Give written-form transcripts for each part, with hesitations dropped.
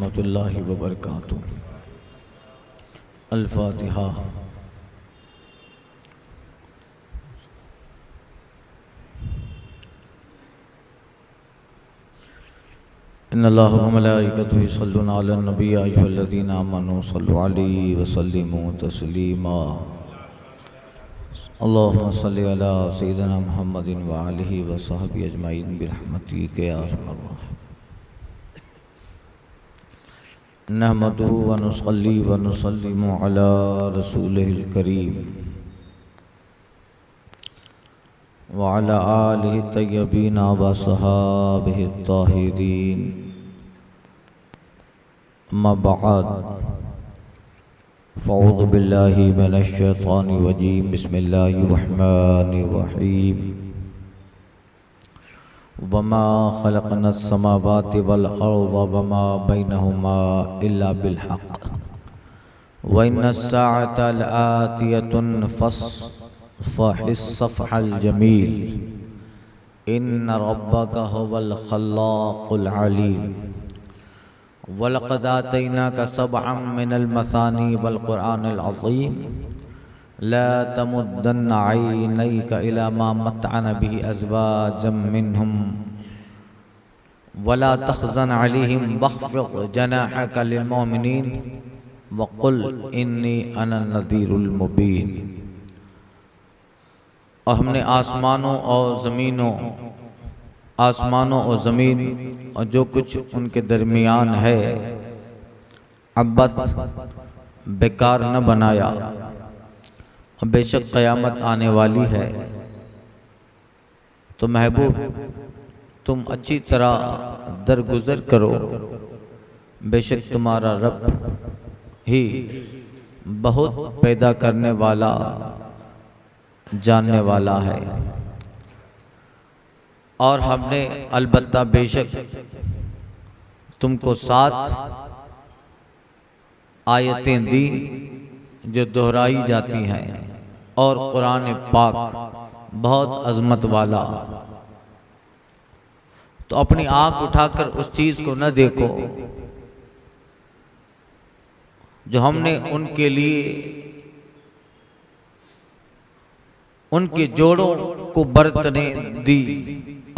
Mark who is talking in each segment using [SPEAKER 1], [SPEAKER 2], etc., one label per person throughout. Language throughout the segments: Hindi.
[SPEAKER 1] रहमतुल्लाहि व बरकातुहू। अल-फातिहा। इन्नल्लाह व मलाइकतहु युसल्लूना अलन नबी या अय्युहल्लज़ीना आमनू सल्लु अलैहि व सल्लिमू तस्लीमा। अल्लाहुम्मा सल्लि अला सय्यिदिना मुहम्मदिन व आलिहि व सहबिहि अजमईन बिरहमतिका या अरहमर राहिमीन। नहमदुहु व नुसल्ली व नुसल्लिमु अला रसूलिहिल करीम व अला आलिहि तय्यबीन व सहाबिहि ताहिरीन। अम्मा बअद, फ़अऊज़ु बिल्लाहि मिनश शैतानिर रजीम। बिस्मिल्लाहिर रहमानिर रहीम। वमा खलक़नस समावाति वल अर्ज़ वमा बैनहुमा इल्ला बिल हक़्क़ व इन्नस साअता लआतियतुन फ़स्फ़हिस सफ़हल जमील इन्न रब्बका हुवल खल्लाक़ुल अलीम। वलक़द आतैनाका सबअम मिनल मसानी वल क़ुरआनिल अज़ीम ला तमुद्दन्ना ऐनैका इला मा मत्अना बिहि अज़वाजम मिनहुम वला तख़्ज़न अलैहिम वख़्फ़िज़ जनाहका लिल मुमिनीन वक़ुल इन्नी अना नज़ीरुल मुबीन। और हमने आसमानों और ज़मीन और जो कुछ उनके दरमियान है अबस बेकार न बनाया। और बेशक क़यामत आने वाली है तो महबूब तुम अच्छी तरह दरगुजर करो। बेशक तुम्हारा रब ही बहुत पैदा करने वाला जानने वाला है। और हमने अलबत्ता बेशक तुमको 7 आयतें दी जो दोहराई जाती हैं और कुरान पाक बहुत अज़मत वाला। तो अपनी आँख उठाकर उस चीज़ को न देखो जो हमने उनके लिए उनके जोड़ों को बरतने दी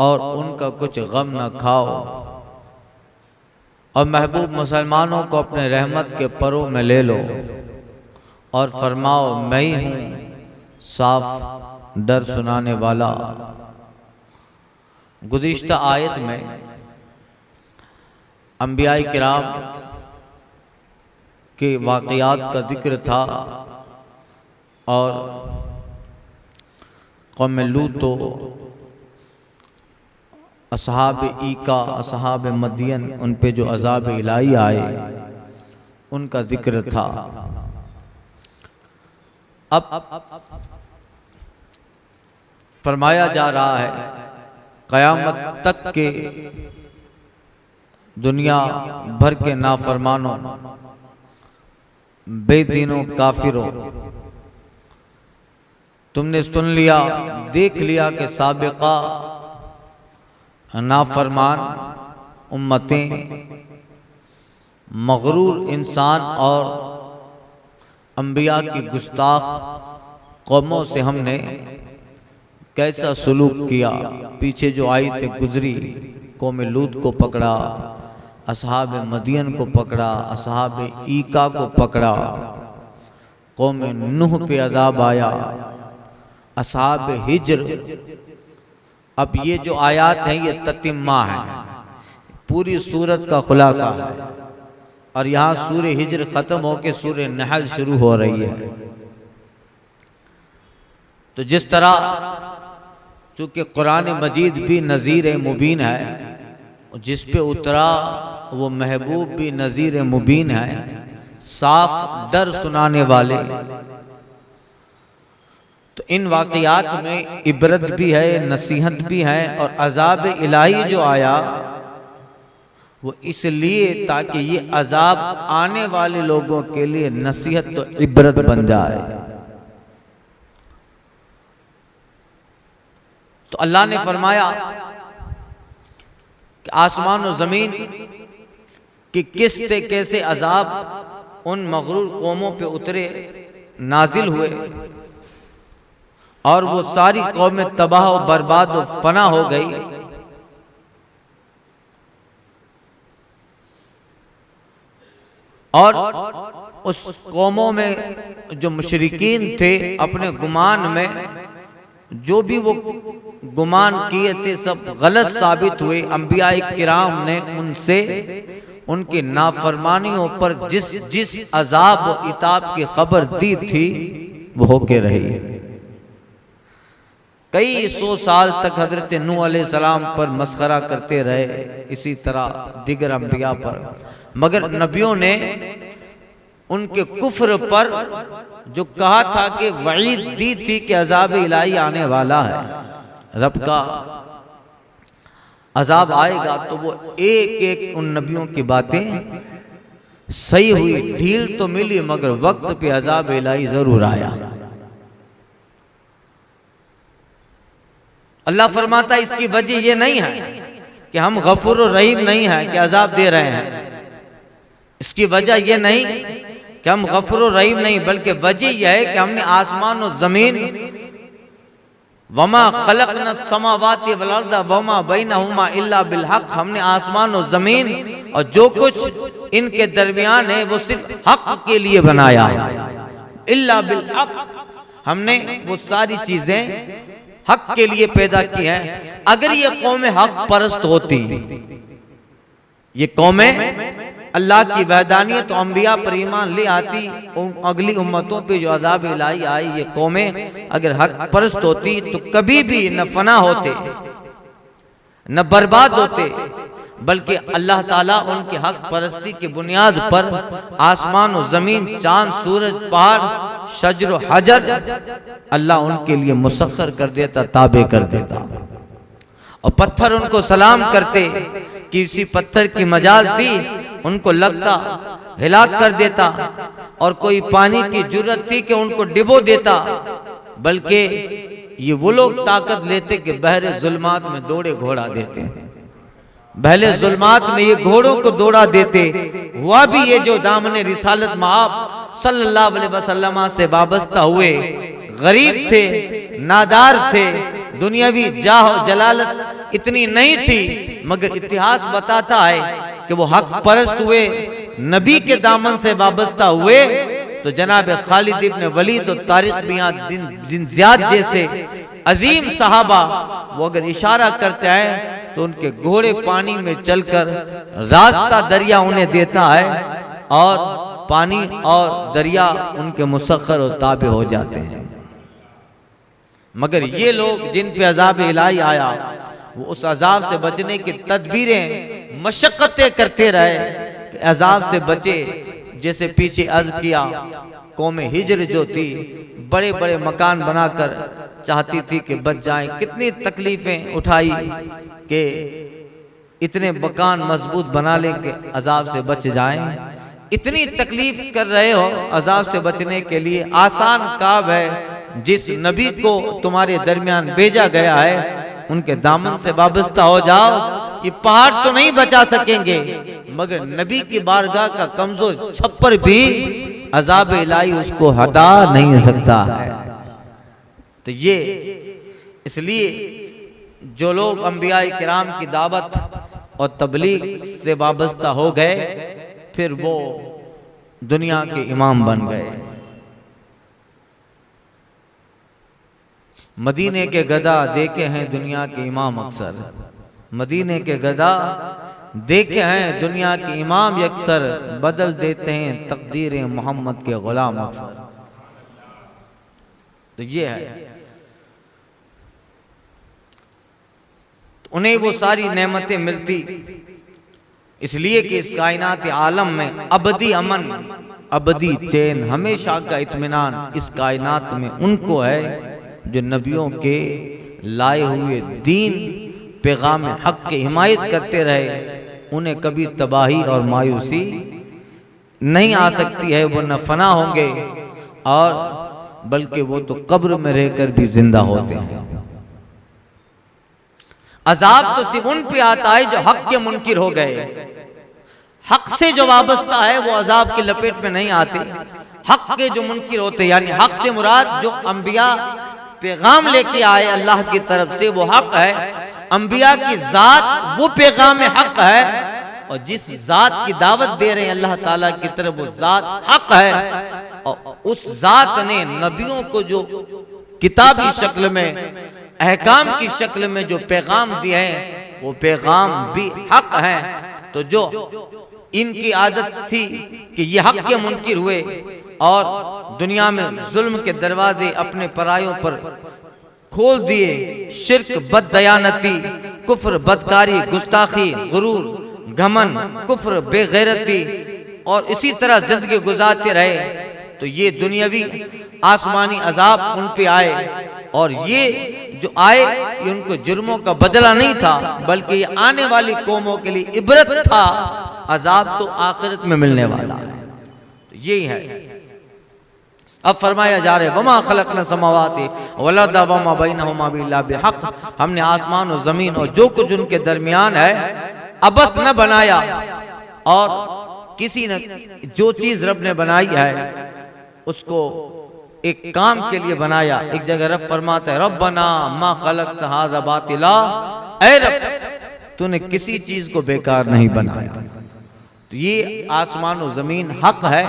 [SPEAKER 1] और उनका कुछ गम न खाओ। और महबूब मुसलमानों को अपने रहमत के परों में ले लो और फरमाओ मैं ही हूँ साफ डर सुनाने वाला। गुज़िश्ता आयत में अंबियाए किराम के वाक़यात का जिक्र था और कौम लूत, असहाब ईका, असहाब मदियन, उन पे जो अज़ाब इलाही आए उनका जिक्र था। अब फरमाया जा रहा है क़यामत तक के दुनिया भर के नाफरमानों, बेदीनों, काफिरों, तुमने सुन लिया देख लिया कि साबिक़ा नाफरमान उम्मतें, मगरूर इंसान और अंबिया की गुस्ताख कौमों से हमने कैसा सलूक किया। पीछे जो आयतें गुजरी, कौम लूत को पकड़ा, असहाब मदियन को पकड़ा, असहाब ईका को पकड़ा, कौम नूह पे अज़ाब आया, असहाब हिज्र। अब ये जो आयात हैं ये ततिम्मा है, पूरी सूरत का खुलासा है। और यहाँ सूरह हिज्र ख़त्म होकर सूरह नहल शुरू हो रही है। तो जिस तरह चूँकि कुरान मजीद भी नज़ीर मुबीन है, जिस पे उतरा वो महबूब भी नज़ीर मुबीन है, साफ डर सुनाने वाले। तो इन वाक़यात में इबरत भी है, नसीहत भी है। और अज़ाब इलाही जो आया वो इसलिए ताकि ये अज़ाब आने वाले लोगों के लिए नसीहत तो इबरत बन जाए। तो अल्लाह ने फरमाया कि आसमान और ज़मीन कि किस से कैसे अजाब उन मगरूर कौमों पे उतरे, नाजिल हुए, और वो सारी कौमें तबाह और बर्बाद और फना हो गई। और उस कौमों में जो मुशरिकीन थे, अपने गुमान में जो भी वो गुमान किए थे सब गलत साबित हुए। अंबिया किराम ने उनसे उनकी नाफरमानियों पर जिस जिस अजाब व इताब की खबर दी थी वो होके रही। कई 100 साल तक हजरत नूह अलैहिस्सलाम पर मस्खरा करते रहे, इसी तरह दिगर अंबिया पर, मगर नबियों ने उनके कुफ्र पर जो कहा था कि वईद दी थी कि अजाब इलाही आने वाला है, रब का अजाब आएगा, तो वो एक एक उन नबियों की बातें सही हुई। ढील तो मिली मगर वक्त पे अजाब इलाही जरूर आया। अल्लाह फरमाता इसकी वजह ये नहीं है कि हम गफूर और रहीम नहीं है कि अजाब दे रहे हैं, इसकी वजह ये नहीं कि हम गफूर और रहीम नहीं, बल्कि वजह यह है कि हमने आसमान और जमीन, वमा खलकना समावाति वल अर्द वमा बैनहुमा इल्ला बिल हक, हमने आसमान और जमीन और जो कुछ इनके दरमियान है वो सिर्फ हक के लिए बनाया है। इल्ला बिल हक, हमने वो सारी चीजें हक के लिए पैदा की हैं। अगर ये कौमें हक परस्त होती, ये कौमें अल्लाह की वहदानियत तो अंबिया पर ईमान ले आती, अगली उम्मतों पे जो अजाब इलाही आई, ये कौमें अगर हक परस्त होती तो कभी भी न फना होते न बर्बाद होते, बल्कि अल्लाह ताला उनकी हक परस्ती की बुनियाद पर आसमान और जमीन, चांद, सूरज, पहाड़, शजर और हजर अल्लाह उनके लिए मुसख्खर कर देता, ताबे कर देता। और पत्थर उनको सलाम करते, किसी पत्थर की मजाल थी उनको लगता हिलाक कर देता, और कोई पानी की जरूरत थी कि उनको डिबो देता, बल्कि ये वो लोग ताकत लेते कि बहरे जुल्मात में दौड़े घोड़ा देते, बहले जुल्मात में ये घोड़ों को दौड़ा देते। हुआ भी ये जो दामने रिसालत माब सल्लल्लाहु अलैहि वसल्लम से वाबस्ता हुए, गरीब थे, नादार थे, दुनियावी जाह जलालत इतनी नहीं थी, मगर इतिहास बताता है कि वो हक परस्त हुए, नबी के दामन से वाबस्ता हुए, तो जनाब खालिद इब्न वलीद और तारिक बिन ज़ियाद जैसे अजीम सहाबा वो अगर इशारा करते हैं तो उनके घोड़े पानी में चलकर रास्ता दरिया उन्हें देता है, और पानी और दरिया उनके मुसख्खर और ताबे हो जाते हैं। मगर ये लोग जिन पे अजाब इलाही आया, वो उस अजाब से बचने की तदबीरें, मशक्कतें करते रहे कि अजाब से बचे। जैसे पीछे अर्ज किया, कौम हिजर जो थी बड़े बड़े मकान बनाकर चाहती थी कि बच जाएं, कितनी तकलीफें उठाई कि इतने मकान मजबूत बना ले कि अजाब से बच जाएं। इतनी तकलीफ कर रहे हो अजाब से बचने के लिए, आसान काम है। जिस नबी को तुम्हारे दरमियान भेजा गया है उनके दामन से वाबस्ता हो जाओ। ये पहाड़ तो नहीं बचा सकेंगे, मगर नबी की बारगाह का कमजोर छप्पर भी अजाब इलाही उसको हटा नहीं सकता है। तो ये इसलिए जो लोग अंबिया किराम की दावत और तबलीग से वाबस्ता हो गए, फिर वो दुनिया के इमाम बन गए। मदीने के गदा देखे हैं दुनिया के इमाम अक्सर, मदीने के गदा देखे हैं दुनिया के इमाम अक्सर, बदल देते हैं तकदीर मोहम्मद के गुलाम अक्सर। तो ये है, तो उन्हें वो सारी नेमतें मिलती इसलिए कि इस कायनात आलम में अबदी अमन, अबदी चैन, हमेशा का इत्मीनान इस कायनात में उनको है जो नबियों के लाए हुए दीन पैगाम हक की हिमायत करते रहे। उन्हें कभी तबाही और मायूसी नहीं आ सकती है, वो न फना होंगे और बल्कि वो तो कब्र में रहकर भी जिंदा होते हैं। अजाब तो सिर्फ उन पे आता है जो हक के मुनकिर हो गए, हक से जो वाबस्ता है वो अजाब की लपेट में नहीं आते। हक के जो मुनकिर होते, यानी हक से मुराद जो अंबिया पैगाम लेके आए अल्लाह की तरफ से वो हक है। अंबिया की जात वो पैगाम हक है, और जिस जात की दावत दे रहे हैं अल्लाह ताला की तरफ वो जात हक है। और उस जात ने नबियों को जो किताबी शक्ल में, अहकाम की शक्ल में जो पैगाम दिए हैं वो पैगाम भी हक है। तो जो इनकी आदत थी कि ये हक के मुनकिर हुए और दुनिया में जुल्म के दरवाजे अपने परायों पर खोल दिए, शिर्क, बददयानती, कुफ्र, बदकारी, गुस्ताखी, गुरूर, घमन, कुफ्र, बेगैरती और इसी तरह जिंदगी गुजारते रहे, तो ये दुनियावी आसमानी अजाब उन पे आए। और ये जो आए ये उनको जुर्मों का बदला नहीं था, बल्कि ये आने वाली कौमों के लिए इबरत था। अजाब तो आखिरत में मिलने वाला है। तो यही है। अब फरमाया जा रहा है वमा खलकना समावाति वल अर्द वमा बैनहुमा इल्ला बिहक, हमने आसमान और जमीन और जो कुछ उनके दरमियान है अबस न बनाया। और किसी ने जो चीज रब ने बनाई है उसको एक काम के लिए बनाया। एक जगह रब फरमाता है रब्बना मा खलकत हाज़ा बातिला, ऐ रब तूने किसी चीज को बेकार नहीं बनाया। तो ये आसमान और जमीन हक है,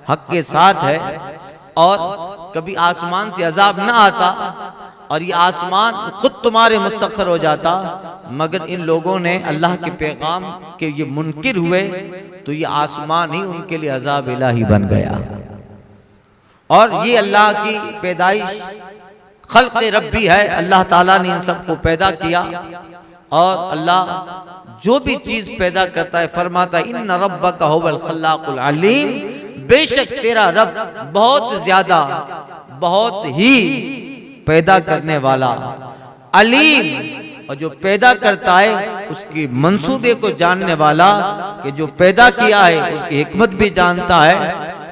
[SPEAKER 1] हक के साथ है। और कभी आसमान से अजाब ना आता और ये आसमान खुद तुम्हारे मुस्तखर हो जाता, मगर इन लोगों ने अल्लाह के पैगाम के ये मुनकिर हुए तो ये आसमान ही उनके लिए अजाब इलाही बन गया। और ये अल्लाह की पैदाइश खल्क़ रब्बी है, अल्लाह ताला ने इन सबको पैदा किया। और अल्लाह जो भी चीज पैदा करता है फरमाता इन्ना रब्बका हुवल खल्लाकुल अलीम, बेशक तेरा रब बहुत ज्यादा, बहुत ही पैदा करने वाला, अलीम, और जो पैदा करता है उसकी मंसूबे को जानने वाला, कि जो पैदा किया है उसकी हिकमत भी जानता है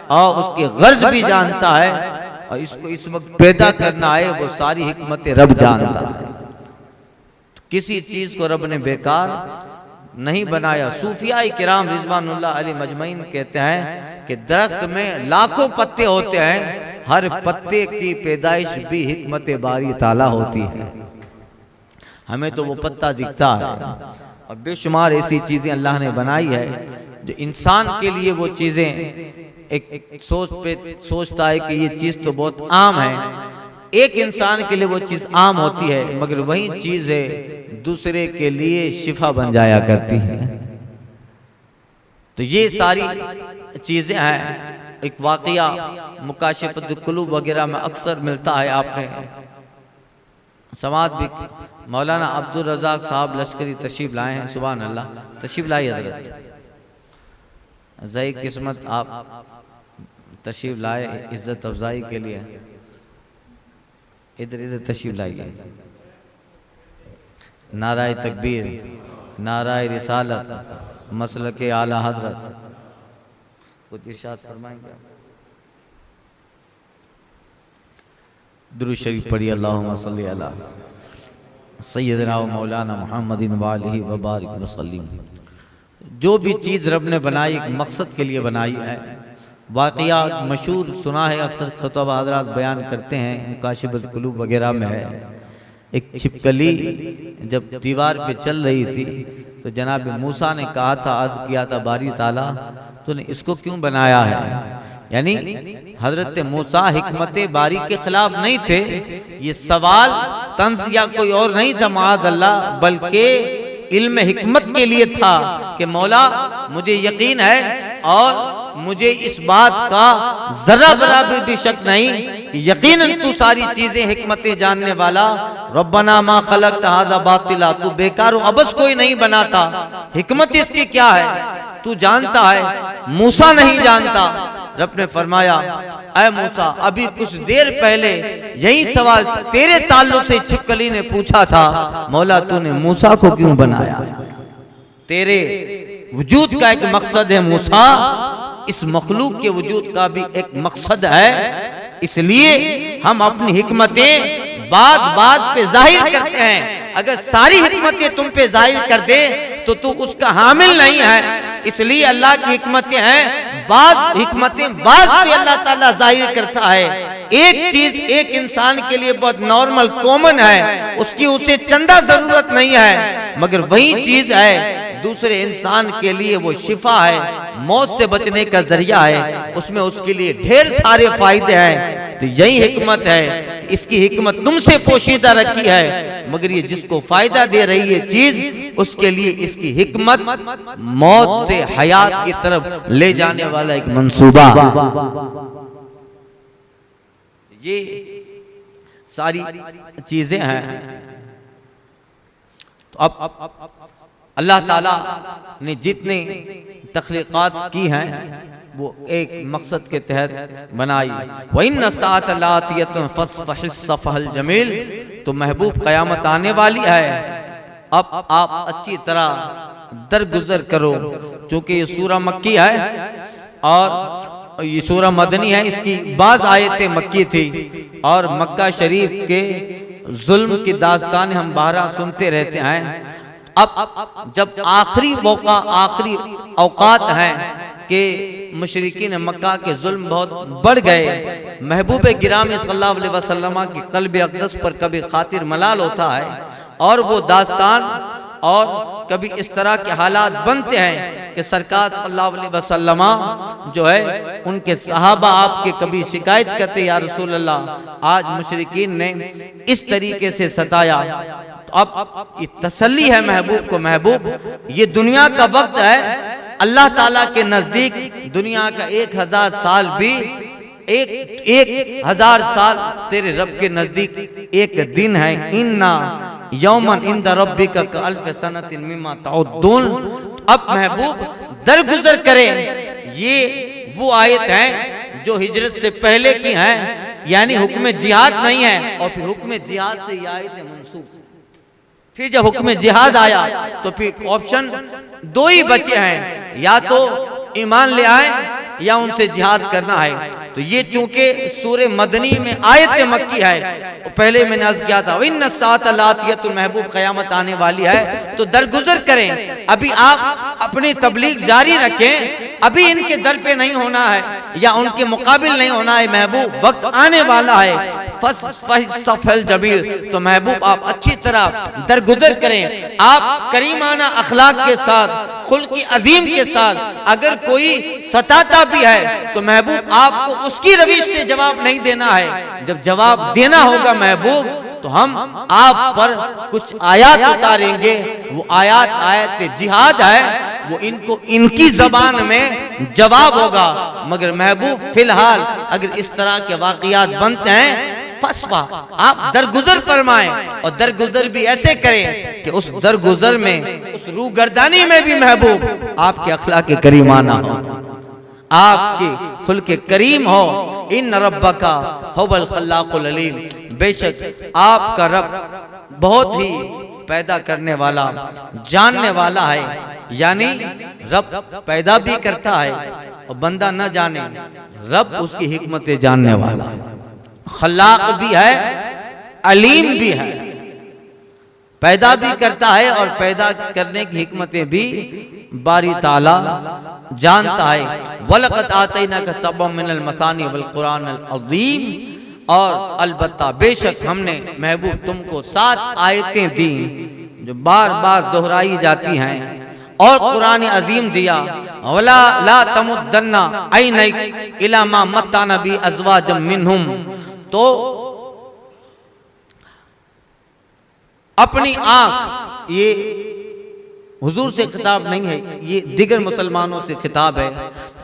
[SPEAKER 1] और उसकी गर्ज भी जानता है, और इसको इस वक्त पैदा करना है वो सारी हिकमत रब जानता है। तो किसी चीज को रब ने बेकार नहीं बनाया। सूफिया किराम रिजवानुल्लाह अलैहि मजमईन कहते हैं कि दरख्त में लाखों पत्ते होते हैं, हर पत्ते की पैदाइश भी हिकमत बारी ताला होती है। हमें तो वो पत्ता दिखता है और बेशुमार ऐसी चीजें अल्लाह ने बनाई है जो इंसान के लिए वो चीजें एक सोचता है कि ये चीज तो बहुत आम है। एक इंसान के लिए वो चीज आम होती है, मगर वही चीज है दूसरे के लिए शिफा बन जाया करती है। तो ये सारी चीजें हैं। एक वाकया मुकाशिफतुल कुलूब वगैरह में अक्सर मिलता है, आपने समाज भी। मौलाना अब्दुल रज़ाक साहब लश्करी तशरीफ लाए हैं, सुभान अल्लाह, तशरीफ लाई हजरत, ज़ई किस्मत आप तशरीफ लाए इज्जत अफजाई के लिए। इधर इधर तशरीफ लाइए। नाराए तकबीर, नाराए रिसालत, मसलके आला हजरत, कुछ इरशाद फरमाएंगे? दुरूद शरीफ पढ़िए। अल्लाहुम्मा सल्ली अला सय्यदना व मौलाना मुहम्मदिन व आलिहि व बारिक व सल्लिम। जो भी चीज़ रब ने बनाई एक मकसद के लिए बनाई है। वाक़या मशहूर सुना है, अक्सर ख़ुतबा हज़रात बयान करते हैं, मुकाशिफतुल कुलूब वगैरह में है। एक छिपकली जब दीवार पे चल रही थी तो जनाब मूसा ने कहा था, अर्ज़ किया था, बारी ताला तूने इसको क्यों बनाया है? यानी हजरत मूसा हिकमत बारी के खिलाफ नहीं थे। ये सवाल तंज या कोई और नहीं था माद अल्लाह, बल्कि इल्म हिकमत के लिए था कि मौला मुझे यकीन है और मुझे इस बात का जरा बराबर भी शक नहीं कि यकीनन तू सारी चीजें हिकमतें जानने वाला। रब्बना मा खलक़त हाज़ा बातिला, तू बेकार अबस कोई नहीं बनाता। हिकमत इसकी क्या है तू जानता है, मूसा नहीं जानता। रब ने फरमाया, ऐ मूसा अभी कुछ देर पहले यही सवाल तेरे ताल्लुक से छिपकली ने पूछा था, मौला तूने मूसा को क्यों बनाया? तेरे वजूद का एक मकसद है मूसा, इस मखलूक के वजूद का भी एक मकसद है। इसलिए हम अपनी हिकमतें बात बात पे जाहिर करते हैं। अगर सारी हिकमतें तुम पे जाहिर कर दे तो तू उसका हामिल नहीं है। इसलिए अल्लाह की हिकमतें हैं, बाज हिकमतें बाज पे अल्लाह ताला जाहिर करता है। एक चीज एक इंसान के लिए बहुत नॉर्मल कॉमन है, उसकी उसे चंदा जरूरत नहीं है, मगर वही चीज है दूसरे इंसान के लिए वो शिफा है, मौत से बचने का जरिया है, उसमें उसके लिए ढेर सारे फायदे हैं। तो यही हिकमत है कि इसकी हिकमत तुमसे पोशीदा रखी है, मगर ये जिसको फायदा दे रही है चीज, उसके लिए इसकी हिकमत मौत से हयात की तरफ ले जाने वाला एक मंसूबा। ये सारी चीजें हैं। तो अब अल्लाह ताला ने जितने तख्लीकात की हैं वो एक मकसद के तहत बनाई। वइन्न साअत लातियतुन फस्फहिस सफहल जमील, तो महबूब क़यामत आने वाली है, अब आप अच्छी तरह दरगुजर करो। चूंकि ये सूरह मक्की है और ये सूरह मदनी है, इसकी बाज आयतें मक्की थी और मक्का शरीफ के जुल्म की दास्तान हम बारह सुनते रहते हैं। अब जब आखिरी मौका, आखिरी औकात हैं कि मुशरिकीन मक्का के जुल्म बहुत बढ़ गए, महबूब गिरामी सल्लल्लाहु अलैहि वसल्लम की क़ल्ब अक़दस पर कभी खातिर मलाल होता है और वो दास्तान और कभी इस तरह के हालात बनते हैं कि सरकार सल्लल्लाहु अलैहि वसल्लम जो है उनके सहाबा आपके कभी शिकायत करते, या रसूल अल्लाह आज मुशरिकीन ने इस तरीके से सताया। तो अब ये तसल्ली है महबूब को, महबूब ये दुनिया का वक्त है, अल्लाह ताला के नजदीक दुनिया का 1000 साल भी एक 1000 साल तेरे रब के नजदीक एक दिन है। इन्ना यौमन इंदा रब्बिका कअल्फ सनतिन मिम्मा तउद्दून। अब महबूब दरगुजर करें, ये वो आयत है जो हिजरत से पहले की है, यानी हुक्म जिहाद नहीं है, और फिर हुक्म जिहाद से ये आयत मनसूख। फिर जब हुक्म जिहाद आया तो फिर ऑप्शन दो ही बचे हैं, या तो ईमान ले आए या उनसे जिहाद करना है। तो ये चूंकि सूरे मदनी में आयत मक्की है, तो पहले मैंने अर्ज किया था इन्न साअत लातियतुन, महबूब क़यामत आने वाली है, तो दरगुजर करें। अभी आप अपनी तबलीग जारी रखें, अभी इनके दर पे नहीं होना है या उनके मुकाबिल नहीं होना है महबूब, वक्त आने वाला है। फस्फहिस जमील, तो महबूब आप अच्छी तरह दरगुजर करें, आप करीमाना अखलाक के साथ, खुल्क़ अज़ीम के साथ। अगर कोई सताता भी है तो महबूब आपको उसकी रविश से जवाब नहीं देना है, जब जवाब देना होगा महबूब तो हम आप पर कुछ आयात उतारेंगे। वो आयत जिहाद है, वो इनको इनकी जबान में जवाब होगा, मगर महबूब फिलहाल अगर इस तरह के वाक़ियात बनते हैं फस्फा, आप दरगुजर फरमाएं, और दरगुजर भी ऐसे करें कि उस दरगुजर में, उस रूगर्दानी में भी महबूब आपके अखलाक करीमाना हो, आपके खुल्क़ करीम हो। इन रब्बका हुवल खल्लाकुल अलीम, बेशक आपका रब बहुत ही पैदा करने वाला, जानने वाला है। यानी रब पैदा भी करता है और बंदा न जाने, रब उसकी हिकमतें जानने वाला है, खल्लाक भी है, अलीम भी है, पैदा भी करता है और पैदा करने की हिकमतें भी बारी ताला जानता है। वलक़द आतैनाका सबअम मिनल मसानी वल क़ुरानिल अज़ीम, और अलबत्ता बेशक हमने महबूब तुमको 7 आयतें दी जो बार बार दोहराई जाती हैं, और कुरान अजीम दिया। वला ला तमुद्दन्ना ऐनैक इला मा मत्ताना बि अज़वाजम मिनहुम, तो अपनी आंख, ये हुजूर से खिताब नहीं है, ये दिगर मुसलमानों से खिताब है।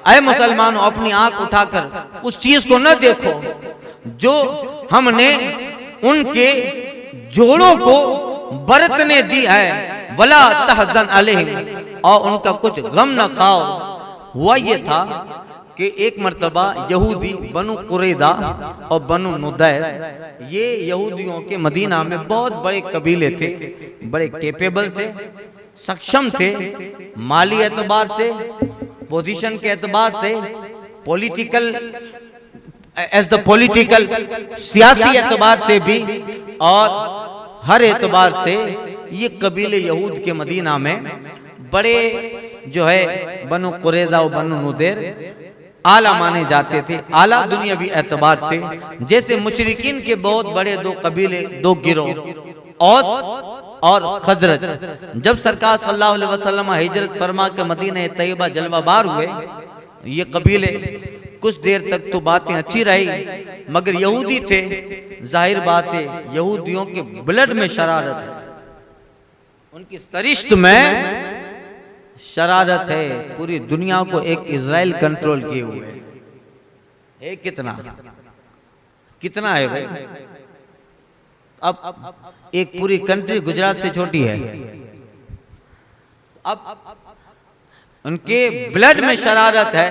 [SPEAKER 1] ऐ मुसलमानों, अपनी आंख उठाकर उस चीज को न देखो जो हमने उनके जोड़ों को बरतने दी है। वला तहज़न अलैहिम, और उनका कुछ गम न खाओ। हुआ ये था कि एक मर्तबा यहूदी बनु कुरैदा और बनु नुदैर, ये यहूदियों के मदीना में बहुत बड़े कबीले थे, बड़े कैपेबल थे, सक्षम थे, माली एतबार से, पोजीशन के एतबार से, पॉलिटिकल एज द पॉलिटिकल, सियासी एतबार से भी, और हर एतबार से ये कबीले यहूद के मदीना में बड़े जो है बनु कुरैज़ा और बनु नज़ीर आला माने जाते थे, आला दुनियावी एतबार से। जैसे मुशरिकीन के बहुत बड़े दो कबीले, दो गिरोह, औस और खजरज, जब सरकार सल्लल्लाहु अलैहि वसल्लम हिजरत फरमा के मदीना तैयबा जलवाबार हुए, ये कबीले कुछ देर तक तो बातें अच्छी रही, मगर यहूदी थे, जाहिर बात है यहूदियों के ब्लड में शरारत है, उनकी सरिश्त में शरारत है। पूरी दुनिया को एक इजराइल कंट्रोल किए हुए है। कितना कितना है भाई? अब एक पूरी कंट्री गुजरात से छोटी है, अब उनके ब्लड में शरारत है।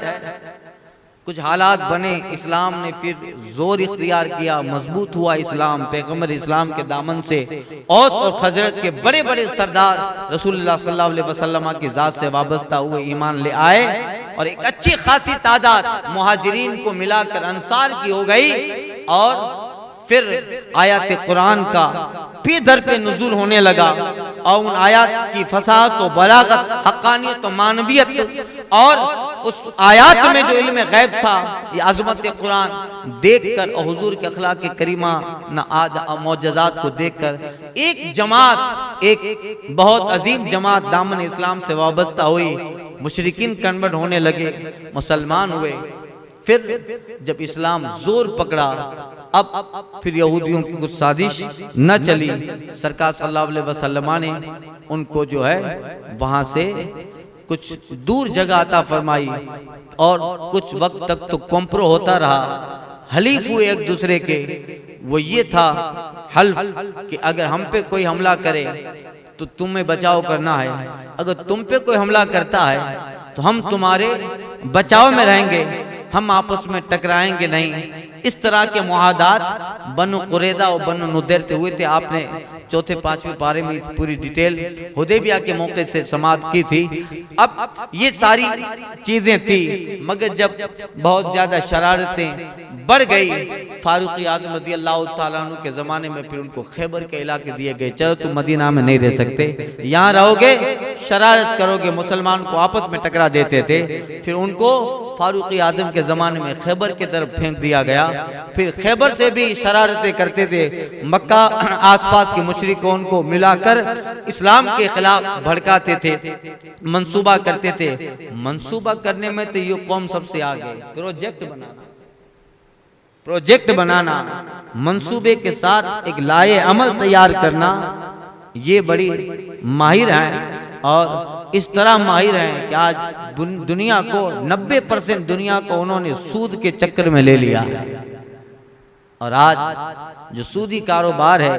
[SPEAKER 1] कुछ हालात बने, इस्लाम ने फिर जोर इख्तियार किया, मजबूत हुआ इस्लाम, पैगंबर इस्लाम के दामन से औस और खजरत के बड़े बड़े सरदार रसूलुल्लाह सल्लल्लाहु अलैहि वसल्लम की जात से वाबस्ता हुए ईमान ले आए, और एक अच्छी खासी तादाद मुहाजिरीन को मिलाकर अंसार की हो गई। और फिर आयत कुरान का फिर दर पे नुज़ूल होने लगा, और उन आयत की फसाहत और बलागत, हक्कानियत और मानवियत, और उस आयत में जो इल्म गैब था, ये अज़मत कुरान देखकर और हुजूर के अखलाक करीमा मौजज़ात को देखकर एक जमात, एक बहुत अजीम जमात दामन इस्लाम से वाबस्ता हुई। मुशरिकीन कन्वर्ट होने लगे, मुसलमान हुए। फिर जब इस्लाम जोर पकड़ा, अब फिर यहूदियों की कुछ साजिश न चली, सरकार सल्लल्लाहु अलैहि वसल्लम ने उनको जो है वहां से कुछ दूर जगह अता फरमाई, और कुछ वक्त तक तो कॉम्प्रो होता रहा, हलीफ हुए एक दूसरे के। वो ये था हल्फ कि अगर हम पे कोई हमला करे तो तुम्हें बचाव करना है, अगर तुम पे कोई हमला करता है तो हम तुम्हारे बचाव में रहेंगे, हम आपस में टकराएंगे नहीं। इस तरह के मुआहदात बनु कुरैज़ा और बनु नज़ीर से हुए थे। आपने चौथे पांचवें पारे में पूरी डिटेल हुदैबिया के मौके से समाप्त की थी। अब ये सारी चीजें थी, मगर जब बहुत ज्यादा शरारतें बढ़ गई, फारूक आज़म रज़ियल्लाहु ताला अन्हु के ज़माने में फिर उनको खैबर के इलाके दिए गए। चलो तुम मदीना में नहीं रह सकते, यहाँ रहोगे, शरारत करोगे, मुसलमान को आपस में टकरा देते थे। फिर उनको फारूक आज़म के ज़माने में खैबर की तरफ फेंक दिया गया। फिर खैबर से भी शरारतें करते थे, मक्का आसपास के मुशरिकों को मिलाकर इस्लाम के खिलाफ भड़काते थे, मंसूबा करते थे। मंसूबा करने में तो ये कौम सबसे आगे, प्रोजेक्ट बनाना, मंसूबे के साथ एक लाए अमल तैयार करना, ये बड़ी माहिर हैं। और इस तरह माहिर हैं कि आज दुनिया को 90% दुनिया को उन्होंने सूद के चक्कर में ले लिया। और आज जो सूदी कारोबार है,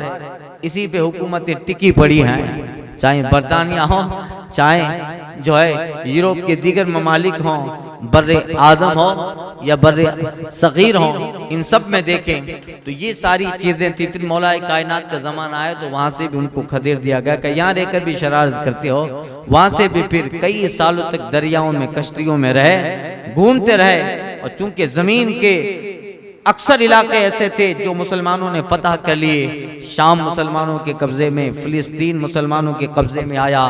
[SPEAKER 1] इसी पे हुकूमतें टिकी पड़ी हैं, चाहे बरतानिया हो, चाहे जो है यूरोप के दीगर ममालिक हों, बर्रे आदम हो या बर्रे सगीर हो, इन सब में देखें तो ये सारी चीजें थी। फिर मौलाए कायनात का जमाना आया तो वहां से भी उनको खदेड़ दिया गया कि यहाँ रहकर भी शरारत करते हो। वहां से भी फिर कई सालों तक दरियाओं में, कश्तियों में रहे, घूमते रहे। और चूंकि जमीन के अक्सर इलाके ऐसे थे जो मुसलमानों ने फतह कर लिए, शाम मुसलमानों के कब्जे में, फिलिस्तीन मुसलमानों के कब्जे में आया,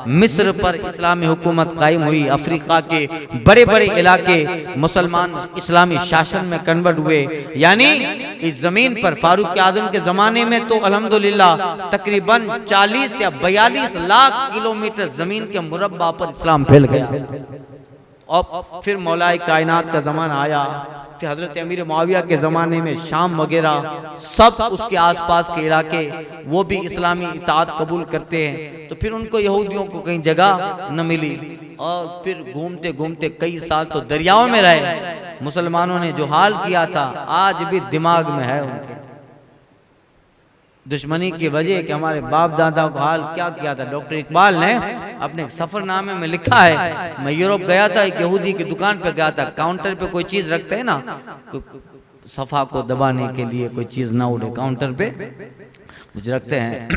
[SPEAKER 1] मिस्र पर इस्लामी हुकूमत कायम हुई, अफ्रीका के बड़े बड़े इलाके मुसलमान इस्लामी शासन में कन्वर्ट हुए। यानी इस जमीन पर फारूक आज़म के जमाने में तो अल्हम्दुलिल्लाह तकरीबन 40 या 42 लाख किलोमीटर जमीन के मुरब्बा पर इस्लाम फैल गया। और फिर मौलाए कायनात का जमाना आया, फिर हजरत अमीर मुआविया के ज़माने में शाम वगैरह सब उसके आसपास के इलाके वो भी इस्लामी इताअत कबूल करते हैं। तो फिर उनको यहूदियों को कहीं जगह न मिली, और फिर घूमते घूमते कई साल तो दरियाओं में रहे। मुसलमानों ने जो हाल किया था आज भी दिमाग में है उनके, दुश्मनी की वजह कि हमारे बाप दादा को हाल क्या किया था। डॉक्टर इकबाल ने अपने सफरनामे में लिखा है, मैं यूरोप गया था, एक यहूदी की दुकान पे गया था, काउंटर पे कोई चीज रखते हैं ना, सफा को दबाने के लिए कोई चीज ना उड़े, काउंटर पे कुछ रखते हैं।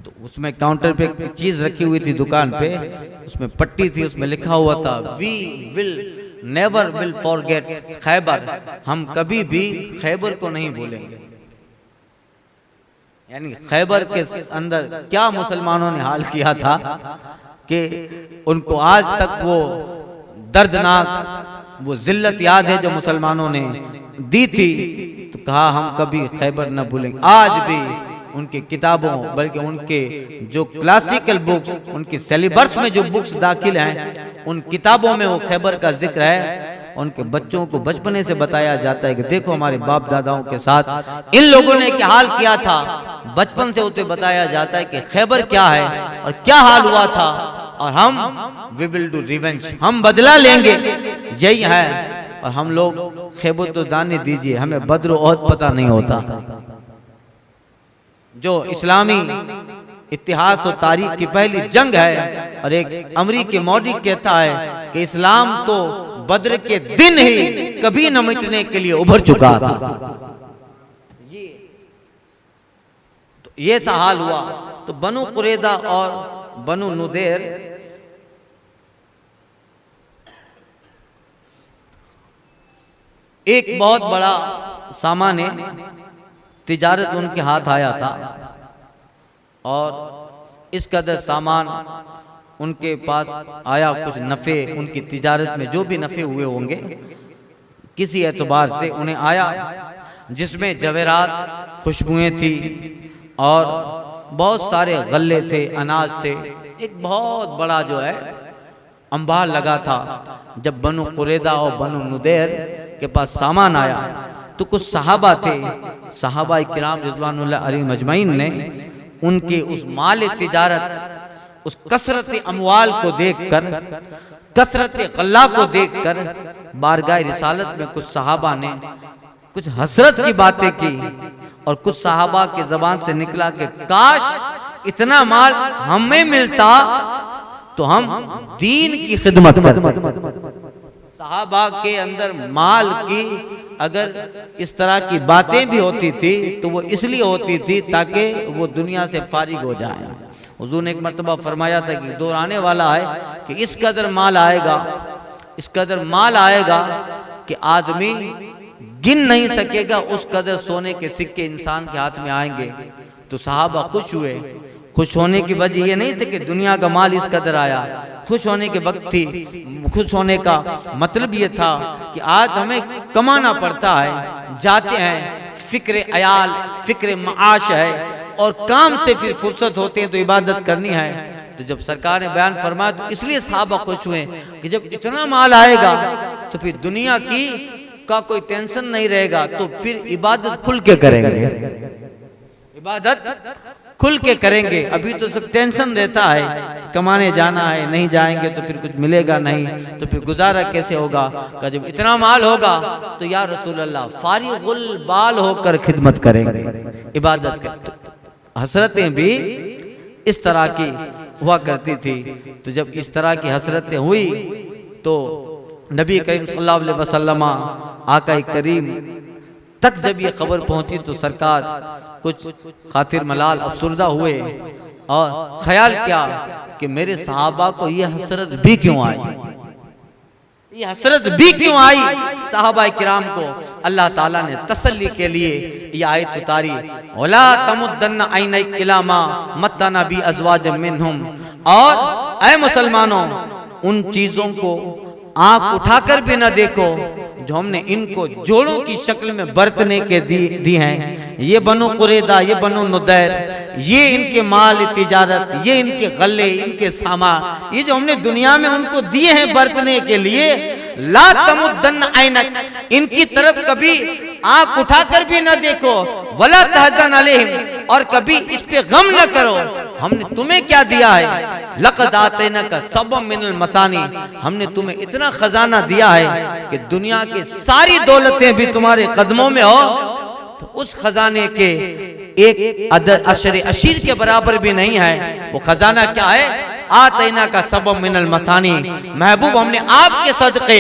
[SPEAKER 1] तो उसमें काउंटर पे चीज रखी हुई थी दुकान पे, उसमें पट्टी थी, उसमें लिखा हुआ था we will never will forget Khyber, हम कभी भी खैबर को नहीं भूलेंगे। यानी खैबर के अंदर क्या मुसलमानों ने हाल किया था कि उनको आज तक वो दर्दनाक वो जिल्लत याद है जो मुसलमानों ने दी थी, तो कहा हम कभी खैबर न भूलेंगे। आज भी उनकी किताबों, बल्कि उनके जो क्लासिकल बुक्स, उनके सिलेबस में जो बुक्स दाखिल हैं, उन किताबों में वो खैबर का जिक्र है। उनके बच्चों को बचपने से बताया जाता है कि देखो हमारे बाप दादाओं के साथ इन लोगों ने क्या हाल किया था। बचपन से उसे बताया जाता है कि खैबर क्या है और क्या हाल हुआ था, और हम वी विल डू रिवेंज, हम बदला लेंगे, यही है। और हम लोग खैबर तो दाने दीजिए, हमें बद्र ओहद पता नहीं होता। जो इस्लामी इतिहास और तारीख की पहली जंग है, और एक अमरीकी मौडी कहता है कि इस्लाम तो बद्र के दिन ही कभी न मिटने के लिए उभर चुका था। ये सा हाल हुआ। तो बनु कुरैदा और बनु नुदैर एक बहुत बड़ा सामान तिजारत उनके हाथ आया था, और इस कदर सामान उनके पास आया, कुछ नफ़े उनकी तिजारत में जो भी नफ़े हुए होंगे किसी एतबार से उन्हें आया, जिसमें जवेरात, खुशबुएं थी और बहुत सारे गल्ले थे, अनाज थे। एक बहुत बड़ा जो है अंबार लगा था। जब बनु कुरैदा और बनु नुदैर के पास सामान आया तो कुछ सहाबा थे, सहाबा किराम रिज़वानुल्लाह अलैहिम अजमईन ने उनके उस माल तिजारत, उस कसरत अमवाल को देखकर, कसरत गल्ला को देखकर बारगाह रिसालत में कुछ सहाबा ने कुछ हसरत की बातें की, और कुछ सहाबा की ज़बान से निकला कि काश इतना माल हमें मिलता तो हम दीन की खिदमत करते। सहाबा के अंदर माल की अगर इस तरह की बातें भी होती थी तो वो इसलिए होती थी ताकि वो दुनिया से फारिग हो जाए। हुजूर ने एक मर्तबा फरमाया था कि दौर आने वाला है कि इस कदर माल आएगा, इस कदर माल आएगा कि आदमी गिन नहीं सकेगा, उस कदर सोने के सिक्के इंसान के हाथ में आएंगे। तो सहाबा खुश हुए। खुश होने की वजह ये नहीं थी कि दुनिया का माल इस कदर आया, खुश होने की वक्त थी। खुश होने का मतलब ये था कि आज हमें कमाना पड़ता है, जाते हैं, फिक्र अयाल, फिक्र माश है, और काम से फिर फुर्सत होते हैं तो इबादत करनी है। तो जब सरकार ने बयान फरमाया तो इसलिए सहाबा खुश हुए कि जब इतना माल आएगा तो फिर दुनिया की का कोई टेंशन नहीं रहेगा, तो फिर इबादत खुल के करेंगे, इबादत खुल के करेंगे। अभी तो सब टेंशन रहता है, कमाने जाना है, नहीं जाएंगे तो फिर कुछ मिलेगा नहीं, तो फिर गुजारा कैसे होगा। का जब इतना माल होगा तो या रसूल अल्लाह फारिगुल बाल होकर खिदमत करेंगे, इबादत करेंगे। हसरतें भी इस तरह की हुआ करती थी। तो जब इस तरह की हसरतें हुई तो नबी करीम सल्लल्लाहु अलैहि वसल्लम आका करीम तक जब ये खबर पहुंची तो सरकार कुछ खातिर मलाल अफसुर्दा हुए और ख्याल किया कि मेरे सहाबा को ये हसरत भी क्यों आई, ये हसरत भी क्यों आई सहाबा किराम को। अल्लाह ताला ने तसल्ली के लिए ये आयत उतारी, वला तमुद्दन्ना ऐनैक इला मा मत्ताना बि अज़वाजम मिनहुम, और ऐ मुसलमानों उन चीजों को आंख उठाकर भी न देखो जो हमने इनको जोड़ों की शक्ल में बरतने के दी हैं। ये बनु कुरैदा, ये बनु नुदैर, ये इनके माल तिजारत, ये इनके गल्ले, इनके सामा, ये जो हमने दुनिया में उनको दिए हैं बरतने के लिए। ला तमुद्दन ऐनक, इनकी तरफ कभी आंख उठाकर भी न देखो, वला तहज़न अलैहिम, और कभी इस पे गम न करो। हमने तुम्हें क्या दिया है, लक़द आतैनाका सबअम मिनल मतानी, हमने तुम्हें इतना खजाना दिया है कि दुनिया की सारी दौलतें भी तुम्हारे कदमों में हो तो उस खजाने के एक अशर अशीर के बराबर भी नहीं है। वो खजाना क्या है, आतैना का सबअम मिनल मसानी, महबूब हमने आपके सदक़े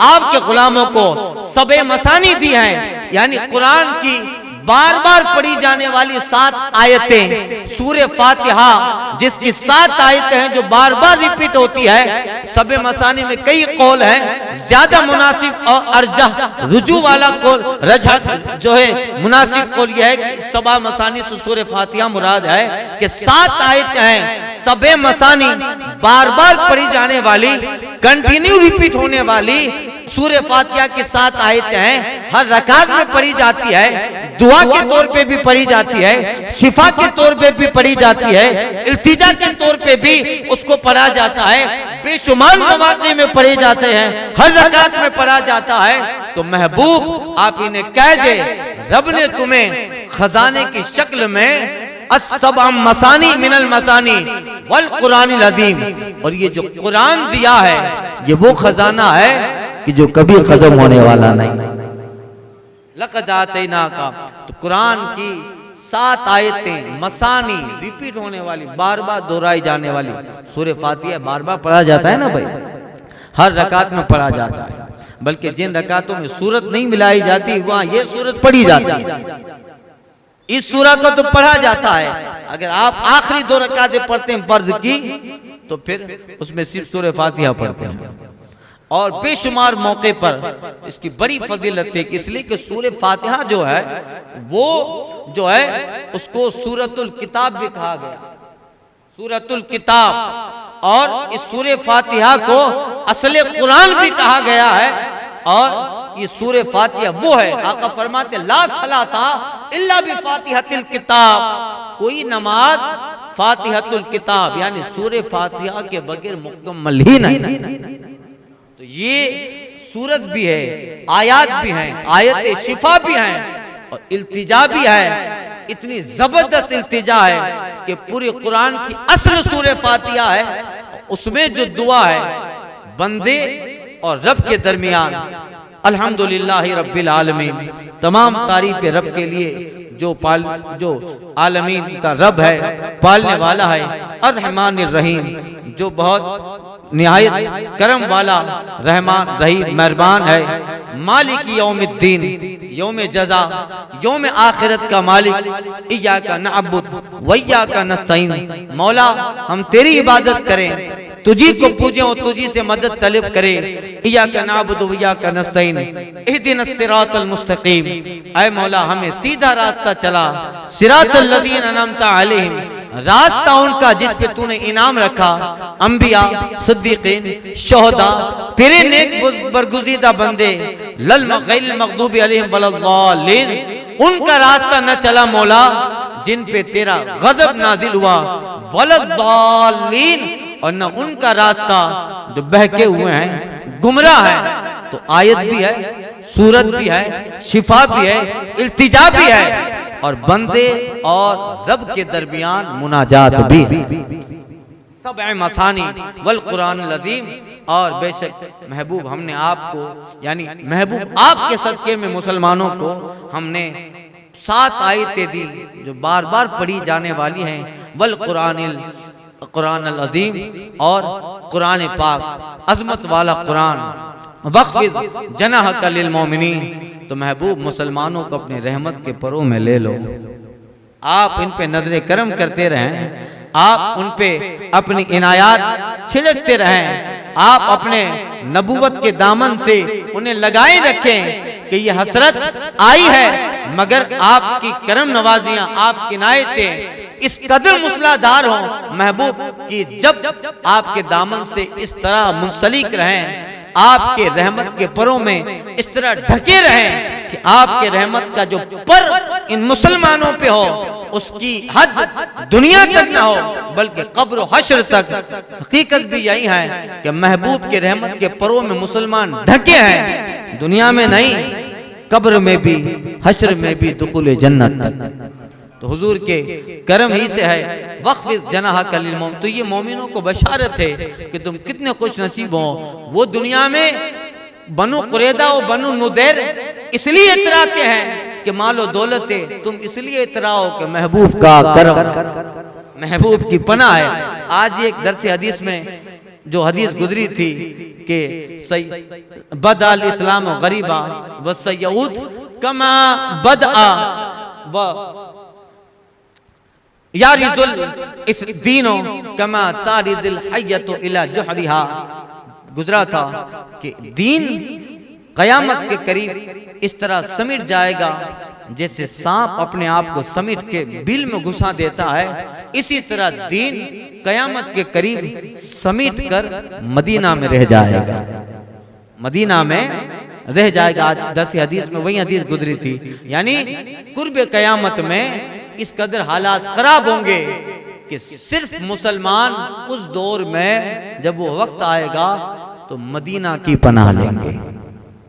[SPEAKER 1] आपके गुलामों को सबे मसानी दी है, यानी कुरान की बार बार पढ़ी जाने वाली 7 आयतें सूरे फातिहा, जिसकी 7 आयतें हैं जो बार बार रिपीट होती है। सबे मसानी में कई कौल हैं, ज्यादा मुनासिब और अर्जह रुजू वाला कौल रजह जो है मुनासिब कौल यह है कि सबा मसानी से सूरे फातिहा मुराद है कि 7 आयतें हैं सबे मसानी, बार बार पढ़ी जाने वाली, कंटिन्यू रिपीट होने वाली सूरे फातिहा की 7 आयतें हैं। हर रकात में पढ़ी जाती है, दुआ के तौर पे भी पढ़ी जाती है, शिफा के तौर पे भी पढ़ी जाती है, इल्तिजा के तौर पे भी उसको पढ़ा जाता है, बेशुमार मवाक़े में पढ़े जाते हैं, हर रकात में पढ़ा जाता है। तो महबूब आप इन्हें कह दे, रब ने तुम्हें खजाने की शक्ल में अस्सबअ मसानी मिनल मसानी वल कुरानिल अज़ीम, और ये जो कुरान दिया है ये वो खजाना है कि जो कभी खत्म होने वाला नहीं। लक़द आतैनाका, तो कुरान की 7 आयतें मसानी रिपीट होने वाली, बार बार दोहराई जाने वाली। सूरे फातिहा बार बार पढ़ा जाता है ना भाई, हर रकात में पढ़ा जाता है, बल्कि जिन रकातों में सूरत नहीं मिलाई जाती वहां ये सूरत पढ़ी जाती है। इस सूरा को तो पढ़ा जाता है। अगर आप आखिरी 2 रकातें पढ़ते हैं फर्ज की, तो फिर उसमें सिर्फ सूरे फातिहा पढ़ते हैं। और बेशुमार मौके पर इसकी बड़ी फजीलत है, इसलिए कि सूरे फातिहा जो है वो जो है उसको सूरतुल किताब भी कहा गया, सूरतुल किताब। और इस सूरे फातिहा को असले कुरान भी कहा गया है। और ये सूरे फातिहा वो है, आका फरमाते ला सलाता इल्ला बि फातिहतिल किताब, कोई नमाज फातिहतुल किताब यानी सूरे फातिहा के बगैर मुकम्मल ही नहीं। तो ये सूरत भी है, आयात भी हैं, आयत शिफा भी हैं और इल्तिजा भी है। इतनी जबरदस्त इल्तिजा है कि पूरे कुरान की असल सूरे फातिहा है, उसमें जो दुआ है बंदे और रब के दरमियान। अल्हम्दुलिल्लाह रब्बिल आलमीन, तमाम तारीफ रब के लिए जो आलमीन का रब है, पालने वाला है। अर्रहमानिर रहीम, जो बहुत निहायत करम वाला रहमान रहीम मेहरबान है। मालिक यौमिद्दीन, यौम जज़ा, यौम आखिरत का मालिक। इय्याका नअबुद व इय्याका नस्तईन, मौला हम तेरी इबादत करें, तुझी को पूजें और तुझी से मदद तलब करें। इय्याका नअबुदु व इय्याका नस्तईन इहदिनस सिरातल मुस्तकीम, ऐ मौला हमें सीधा रास्ता चला। सिरातल लज़ीना अनअमता अलैहिम, रास्ता उनका जिस पे तूने इनाम रखा। अंबिया, सिद्दीकीन, शोहदा, तेरे नेक बरगुज़ीदा बंदे। लल मग़दूबि अलैहिम वलद्दालिन, उनका रास्ता न चला मौला जिन पे तेरा गज़ब नाजिल हुआ। वलद्दालिन, और न उनका रास्ता जो बहके हुए हैं, गुमराह है। तो आयत भी है, सूरत भी है, शिफा भी है, इल्तिजा भी है, और बंदे और रब के दरमियान मुनाजात भी है। सब मसानी वल कुरानिल अज़ीम। और बेशक महबूब हमने आपको यानी महबूब आपके सदके में मुसलमानों को हमने 7 आयतें दी जो बार बार पढ़ी जाने वाली हैं। वल कुरानिल अज़ीम, और कुरान पाक अज़मत वाला कुरान। वक़्फ़िज़ जनाहका लिल मोमिनीन, तो महबूब मुसलमानों को अपने रहमत के परों में ले लो। आप इन पे नजरे करम करते रहें, आप उन पे अपनी इनायात छिड़कते रहें, आप अपने नबूवत के दामन से उन्हें लगाए रखें कि ये हसरत आई है, मगर आपकी करम नवाजियां, आपकी इनायतें इस कदर मुसलाधार हों महबूब कि जब आपके दामन से इस तरह मुंसलिक रहें, आपके रहमत के परों में इस तरह ढके रहें कि आपके रहमत का जो पर इन मुसलमानों पे हो उसकी हद दुनिया तक ना हो बल्कि कब्र और हश्र तक। हकीकत भी यही है कि महबूब के रहमत के परों में मुसलमान ढके हैं, दुनिया में नहीं कब्र में भी हश्र में भी दुखुल जन्नत तक। तो हुजूर के करम ही से है। वक़्फ़िज़ जनाहका लिल मोमिनीन, तो ये मोमिनों को बशारत है कि तुम कितने खुश नसीब हो। वो दुनिया में बनु कुरैदा और बनु नुदैर इसलिए इतराते हैं कि मालो दौलत है, तुम इसलिए इतराओ कि महबूब का करम, महबूब की पनाह है। आज एक दरस हदीस में जो हदीस गुजरी थी कि बदअल इस्लाम गरीबा व सयऊद कमा बदअ, व यारिजुल इस दीनो कमा तारिजुल हय्यतु इला जुहरिहा, गुजरा था कि दीन कयामत के करीब इस तरह समिट जाएगा जैसे सांप अपने आप को समिट के बिल में घुसा देता है, इसी तरह दीन कयामत के करीब समिट कर मदीना में रह जाएगा, मदीना में रह जाएगा। आज 10 हदीस में वही हदीस गुजरी थी, यानी कुर्ब कयामत में इस कदर हालात खराब होंगे कि सिर्फ मुसलमान उस दौर में जब वो वक्त आएगा तो मदीना की पनाह लेंगे,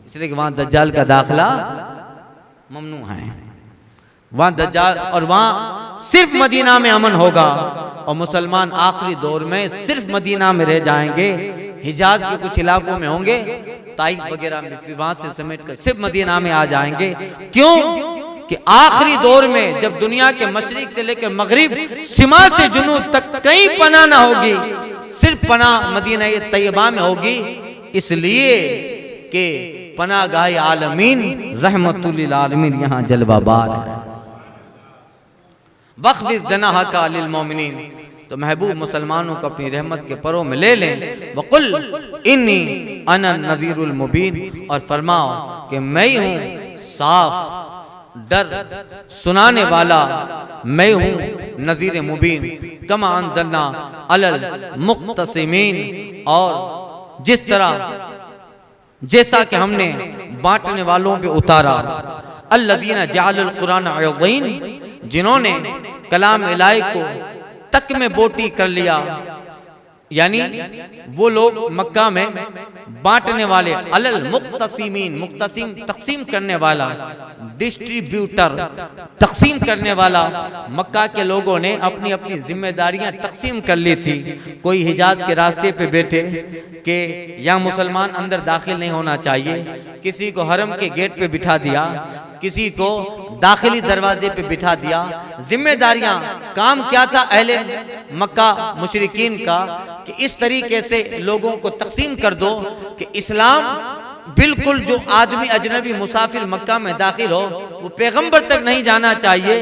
[SPEAKER 1] इसलिए कि वहां दज्जाल का दाखिला ममनू है, वहां दज्जाल, और वहां सिर्फ मदीना में अमन होगा, और मुसलमान आखिरी दौर में सिर्फ मदीना में रह जाएंगे। हिजाज के कुछ इलाकों में होंगे, ताइफ वगैरह में, फिर वहां से समेट कर सिर्फ मदीना में आ जाएंगे। क्यों कि आखिरी दौर में जब दुनिया के मशरिक से लेकर मगरिब, शिमाल से जुनूब तक कहीं पनाह ना होगी, सिर्फ पनाह मदीना तैयबा में होगी, इसलिए कि पनागाह आलमीन रहमतुल लिल आलमीन यहाँ जलवाबार है। वक़्फ़िज़ जनाहका लिल मोमिनीन, तो महबूब मुसलमानों को अपनी रहमत के परों में ले लें। वक़ुल इन्नी अना नज़ीरुल मुबीन, और फरमाओ कि मैं ही हूँ साफ डर सुनाने वाला, मैं हूँ नज़ीर मुबीन। कमा अंज़लना अलल मुक़्तसिमीन, और जिस तरह जैसा कि हमने बांटने वालों पे उतारा, अल्लज़ीना जअलुल कुरान अज़ीम, जिन्होंने कलाम इलाही को तक में बोटी कर लिया, यानी वो लोग मक्का में बांटने वाले, अलल मुक़्तसिमीन, मुक़्तसिम तक़सीम करने वाला, डिस्ट्रीब्यूटर तक़सीम करने वाला, मक्का के लोगों ने अपनी अपनी जिम्मेदारियां तक़सीम कर ली थी। कोई हिजाज के रास्ते पे बैठे कि यहाँ मुसलमान अंदर दाखिल नहीं होना चाहिए, किसी को हरम के गेट पे बिठा दिया, किसी को दाखिली दरवाजे पे बिठा दिया। जिम्मेदारियां, काम क्या था अहले मक्का मुशरिकीन का कि इस तरीके से लोगों को तक़सीम कर दो कि इस्लाम बिल्कुल, जो आदमी अजनबी मुसाफिर मक्का में दाखिल हो वो पैगंबर तक नहीं जाना चाहिए।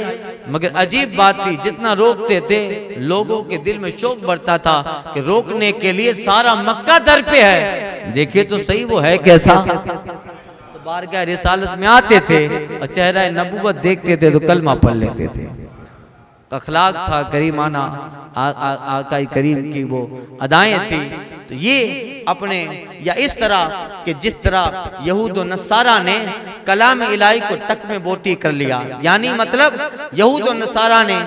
[SPEAKER 1] मगर अजीब बात थी, जितना रोकते थे लोगों के दिल में शौक बढ़ता था कि रोकने के लिए सारा मक्का दर पे है, देखिए तो सही वो है कैसा। तो बारगाह रिसालत में आते थे और चेहरा नबूवत देखते थे तो कलमा पढ़ लेते थे। अखलाक था करीमाना, आका करीम की वो अदाएं थी। तो ये अपने, या इस तरह कि जिस तरह यहूद और नसारा ने कलाम इलाही को टक में बोटी कर लिया, यानी मतलब यहूद और नसारा ने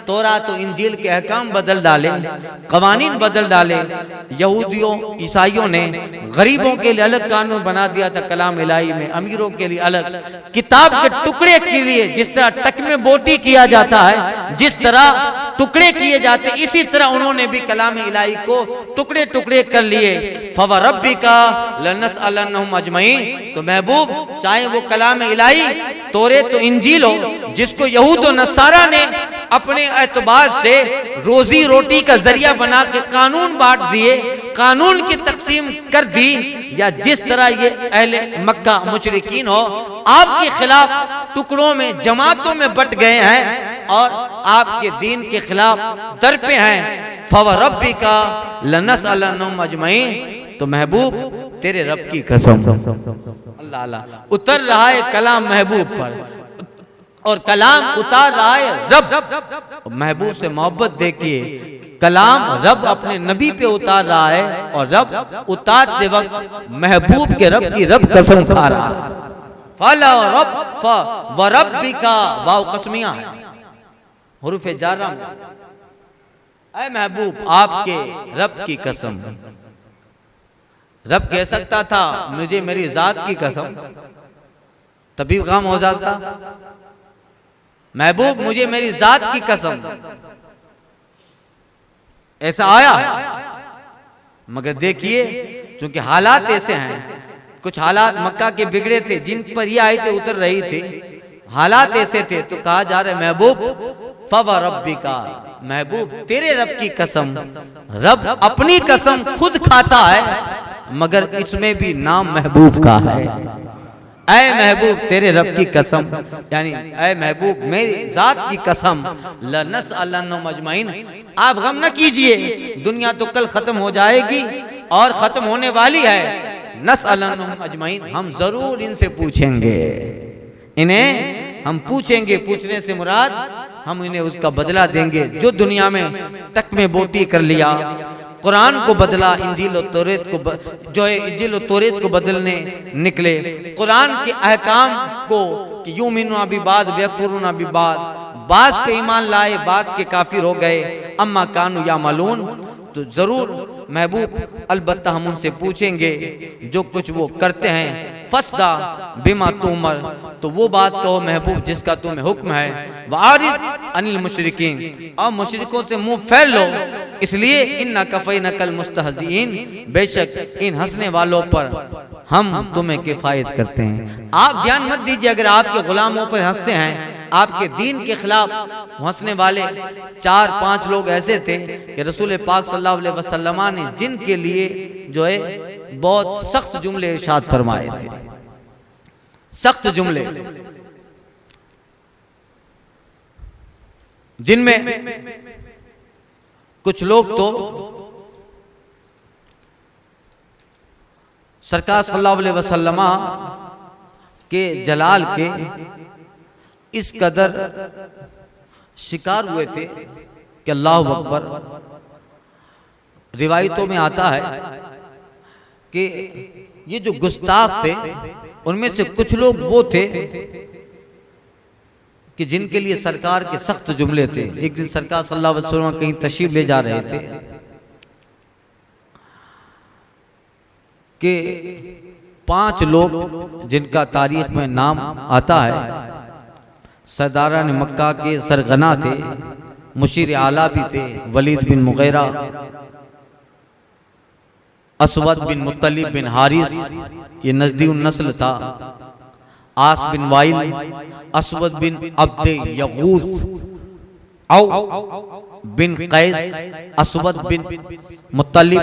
[SPEAKER 1] तौरात और इंजील के अहकाम बदल डाले, कवानीन बदल डाले। यहूदियों ईसाइयों ने गरीबों के लिए अलग कानून बना दिया था कलाम इलाही में, अमीरों के लिए अलग। किताब के टुकड़े के लिए जिस तरह टक में बोटी किया जाता है, जिस तरह टुकड़े किए जाते, इसी तरह उन्होंने भी कलाम इलाही को टुकड़े टुकड़े कर लिए। फवरब्बिका लनसअलन्नहुम अजमईन, तो महबूब चाहे वो कलाम इलाही तौरात तो इंजील हो, जिसको यहूद और नसारा ने अपने एतबार से रोजी रोटी का जरिया बना के कानून बांट दिए, कानून की तकसीम कर दी, या जिस तरह ये अहले मक्का मुशरिकीन हो आपके खिलाफ टुकड़ों में जमातों में बट गए हैं और आपके दीन के खिलाफ दर पे हैं। फवरब्बिका लनसअलन्नहुम अजमईन, तो महबूब तेरे रब की कसम, अल्लाह अल्लाह उतर रहा है कलाम महबूब पर, और कलाम उतार रहा है रब। महबूब से मोहब्बत देखिए, कलाम रब अपने नबी पे उतार रहा है, और रब उतारते वक्त महबूब के रब की रब कसम खा रहा है। फला रब वरब्बिका, वाव कसमिया है, हुरूफ जारा में, ऐ महबूब आपके रब की कसम। रब कह सकता था मुझे मेरी जात की कसम, तभी काम हो जाता। महबूब मुझे मेरी जात की कसम, ऐसा आया। मगर देखिए क्योंकि हालात ऐसे हैं, कुछ हालात मक्का के बिगड़े थे जिन पर ये आयतें उतर रही थी, हालात ऐसे थे, तो कहा जा रहा है महबूब फवरब्बिका, महबूब तेरे रब की कसम। रब अपनी कसम खुद खाता है, मगर इसमें भी नाम महबूब का है। ऐ महबूब तेरे रब की कसम, यानी ऐ महबूब मेरी जात की कसम, लनसअलन्नहुम अजमईन, आप गम न कीजिए, दुनिया तो कल खत्म हो जाएगी और खत्म होने वाली है। नसअलन्नहुम अजमईन, हम जरूर इनसे पूछेंगे, इन्हें हम पूछेंगे। पूछने से मुराद हम इन्हें उसका बदला देंगे जो दुनिया में तक में बोटी कर लिया, कुरान को बदला, इंजील और तौरेत को जो है इंजील और तौरेत को बदलने निकले, कुरान के अहकाम को कि युमिनुना बिबाद वयकफुरुना बिबाद, बाज पे ईमान लाए, बाज के काफिर हो गए, अम्मा कानू या मालून। तो जरूर महबूब अलबत्ता हम उनसे पूछेंगे जो कुछ वो करते हैं। फसदा बिमा तुमर, तो वो बात कहो महबूब जिसका तुम्हें हुक्म है। वारिद अनिल मुशरिकीन, और मुशरिकों से मुंह फेर लो, इसलिए इन्ना कफैनकल मुस्तहज़ीन, बेशक इन हंसने वालों पर हम तुम्हें किफायत करते हैं। आप ध्यान मत दीजिए, अगर आपके गुलामों पर हंसते हैं, आपके दीन के खिलाफ हंसने वाले 4-5 लोग ऐसे थे कि रसूल पाक सल्लल्लाहु अलैहि वसल्लम ने जिनके लिए जो है बहुत सख्त जुमले इरशाद फरमाए थे, सख्त जुमले, जिनमें कुछ लोग तो सरकार सल्लल्लाहु अलैहि वसल्लम के जलाल के इस कदर शिकार हुए थे कि अल्लाहु अकबर। रिवायतों में आता है कि ये जो गुस्ताख थे उनमें से कुछ लोग वो थे कि जिनके लिए सरकार के सख्त जुमले थे। एक दिन सरकार सल्लल्लाहु अलैहि वसल्लम कहीं तशरीफ ले जा रहे थे कि 5 लोग जिनका तारीख में नाम आता है, सरदारान मक्का के सरगना थे, मुशीर आला भी थे, वलीद बिन मुगैरा, असवद बिन मुत्तलिब बिन हारिस, ये नजदीउन नस्ल था, आस बिन वाइल, असवद बिन अब्दे यगूस, औ बिन कैस, असवद बिन मुत्तलिब,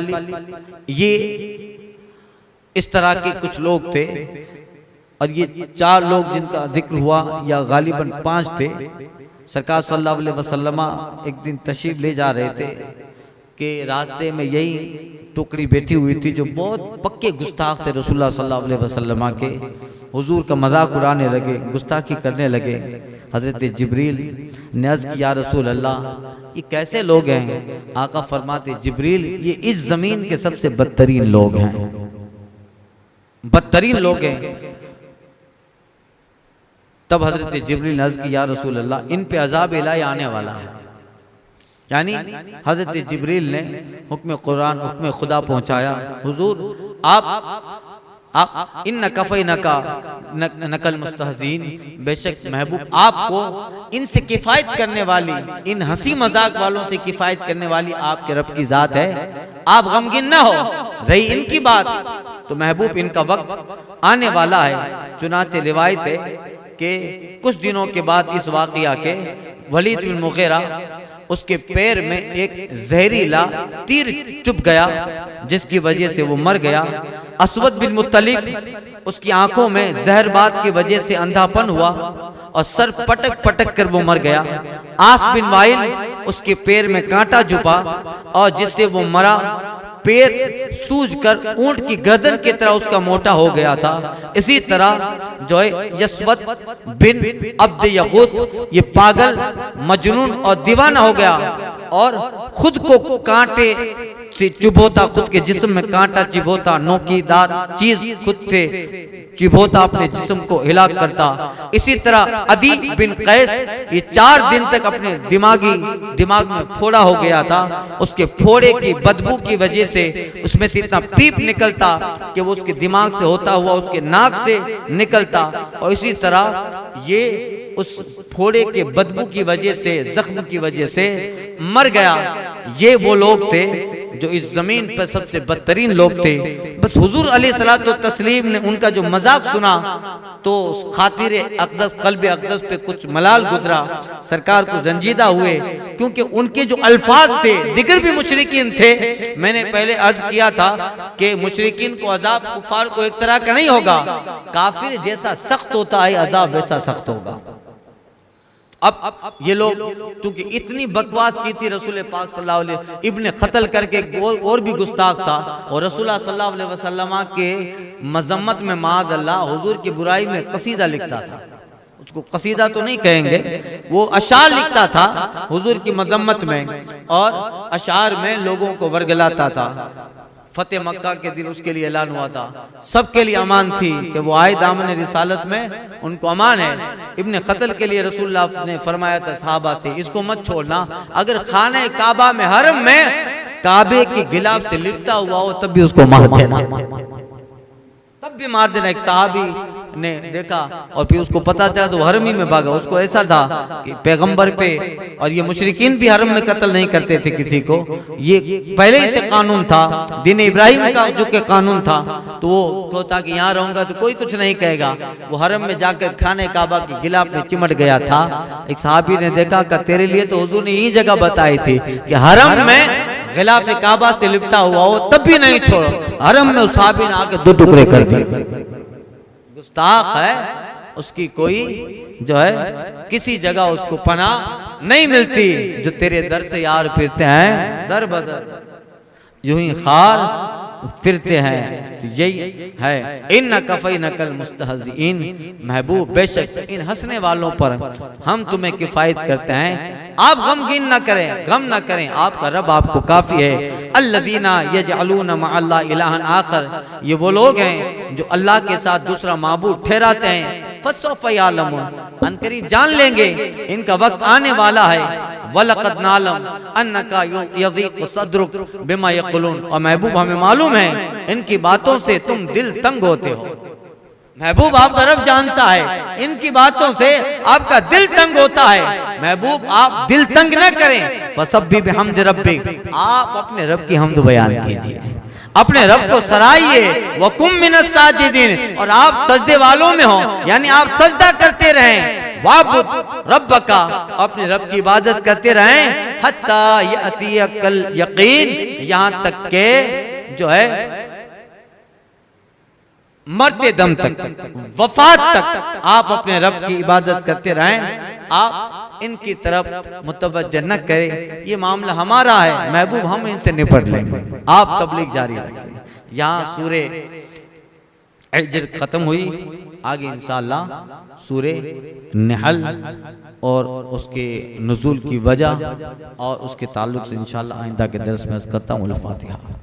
[SPEAKER 1] ये इस तरह के कुछ लोग थे। और ये 4 लोग जिनका जिक्र हुआ या गालिबन 5 थे, सरकार सल्लल्लाहु अलैहि वसल्लम एक दिन तशरीफ ले जा रहे थे कि रास्ते में यही टुकड़ी बैठी हुई थी जो बहुत पक्के गुस्ताख थे रसूलुल्लाह सल्लल्लाहु अलैहि वसल्लम के। हुजूर का मजाक उड़ाने लगे, गुस्ताखी करने लगे। हजरत जिब्रील ने अर्ज़ किया, रसूल अल्लाह ये कैसे लोग हैं? आका फरमाते, जिब्रील ये इस जमीन के सबसे बदतरीन लोग हैं, बदतरीन लोग हैं। तब हजरत जिब्रील ने अर्ज़ किया, रसूल अल्लाह इन पे अज़ाब इलाही आने वाला है। यानी हजरत जिब्रील ने हुक्म कुरान, हुक्म खुदा पहुंचाया, हुजूर आप इन कफ़ैनका नकल मुस्तहज़ीन, बेशक महबूब आपको इनसे किफ़ायत करने वाली, इन हंसी मजाक वालों से किफ़ायत करने वाली आपके रब की ज़ात है, आप गमगीन ना हो। रही इनकी बात तो महबूब इनका वक्त आने वाला है। चुनांचे रिवायत है कि कुछ दिनों के बाद इस वाक़िया के वलीद बिन मुग़ीरा उसके पैर में एक जहरीला तीर चुभ गया जिसकी वजह से वो मर गया। असवद बिन मुत्तलिब उसकी आंखों में जहरबाद की वजह से अंधापन हुआ और सर पटक पटक कर वो मर गया। आस बिन वाइल उसके पैर में कांटा चुभा और जिससे वो मरा। पैर सूजकर ऊंट की गर्दन की तरह उसका मोटा हो गया था। इसी तरह जो है यसवत बिन अब्द यगूस ये पागल, मजनून और दीवाना हो गया और खुद को कांटे से चुभोता, खुद के जिस्म में कांटा चुभोता, नोकीदार चीज खुद से चुभोता, अपने जिस्म को हिलाक करता। इसी तरह अदी बिन कैस ये 4 दिन तक अपने दिमाग में फोड़ा हो गया था। उसके फोड़े की बदबू की वजह से उसमें से इतना पीप निकलता कि वो उसके दिमाग से होता हुआ उसके नाक से निकलता। और इसी तरह ये उस फोड़े के बदबू की वजह से, जख्म की वजह से मर गया। ये वो लोग थे जो इस जमीन पर सबसे बदतरीन लोग थे। बस हुजूर अलैहिस्सलातु तस्लीम ने उनका जो मजाक सुना तो खातिर अक़दस क़ल्ब अक़दस पे कुछ मलाल गुजरा, सरकार को जंजीदा हुए, क्योंकि उनके जो अल्फाज थे, दिगर भी मुशरिकीन थे। मैंने पहले अर्ज किया था कि मुशरिकीन को अजाब कुफार को एक तरह का नहीं होगा, काफिर जैसा सख्त होता है अजाब वैसा सख्त होगा। अब ये लोग क्योंकि इतनी बकवास की थी रसूल पाक सल्लल्लाहु अलैहि वसल्लम, इब्ने क़त्ल करके और भी गुस्ताख था, और रसूल सल्लल्लाहु अलैहि वसल्लम के मजम्मत में माद अल्लाह हुजूर की बुराई में कसीदा लिखता था। उसको कसीदा तो नहीं कहेंगे, वो अशार लिखता था हुजूर की मजम्मत में, और अशार में लोगों को वर्गलाता था। फतेह मक्का के दिन उसके लिए ऐलान हुआ था, सबके लिए अमान थी कि वो आए दामन रिसालत में, उनको अमान है। इब्ने क़त्ल के लिए रसूलुल्लाह ने फरमाया था सहाबा से, इसको मत छोड़ना, अगर खाने काबा में हरम में काबे के गिलाफ से लिपटा हुआ हो तब भी उसको मार देना, तब भी मार देना। एक सहाबी ने देखा और फिर उसको पता चला तो हरम ही में भागा। उसको ऐसा था कि पैगंबर पे, और ये मुशरिकीन भी हरम में कत्ल नहीं करते थे किसी को, ये पहले ही से कानून था, दीन इब्राहिम का जो के कानून था, तो वो कहता कि यहाँ रहूंगा तो कोई कुछ नहीं कहेगा। वो हरम में जाकर खाने काबा के गिलाफ में चिमट गया था। एक सहाबी ने देखा कि तेरे लिए तो हुजूर ने यही जगह बताई थी कि हरम में गिलाफ काबा से लिपटा हुआ हो तब भी नहीं छोड़ो। हरम में उस सहाबी ने आके 2 टुकड़े कर दिए। गुस्ताख है, उसकी कोई जो है किसी जगह उसको पनाह नहीं मिलती। जो तेरे दर से यार फिरते हैं दर बदर, यूं ही खार फिरते हैं, तो यही है। इन्ना कफ़ई नकल मुस्तहज़ीन, महबूब बेशक इन हंसने वालों पर हम तुम्हें किफ़ायत करते हैं। आप गमगीन न करें, गम न करें, आपका रब आपको काफ़ी है। अल्लज़ीना यजअलूना मअल्लाह इलाहन आखर, ये वो लोग हैं जो अल्लाह के साथ दूसरा माबूद ठहराते हैं। फसौफ यालमून, अनकरीब जान लेंगे, इनका वक्त आने वाला है। वलक़द नालम अन्नका यज़ीक़ु सद्रुक बिमा यक़ुलून, और महबूब हमें मालूम है इनकी बातों से तुम दिल तंग होते हो। महबूब आपका रब जानता है इनकी बातों से आपका दिल तंग होता है। महबूब आप दिल तंग न करें। फसब्बिह बिहम्दि रब्बिक, आप अपने रब की हम्द बयान कीजिए, अपने रब को सराहिए। वकुम मिनस साजिदीन, और आप सजदे वालों में हो, यानी आप सजदा करते रहें। वाबुद रब्बका, अपने रब की इबादत करते रहें। हत्ता यअतियकल यकीन, यहाँ तक के जो है मरते दम तक, वफात तक आप अपने रब की इबादत करते रहें। आप इनकी तरफ मुतवज्जह न करें, ये मामला हमारा है महबूब, हम इनसे निपट लेंगे, आप तबलीग जारी रखें। यहाँ सूरे हिज्र खत्म हुई, आगे इंशाअल्लाह सूरे नहल और उसके नुज़ूल की वजह और उसके ताल्लुक से इंशाअल्लाह आइंदा के दर्स में अर्ज़ करता हूँ। अल फातिहा।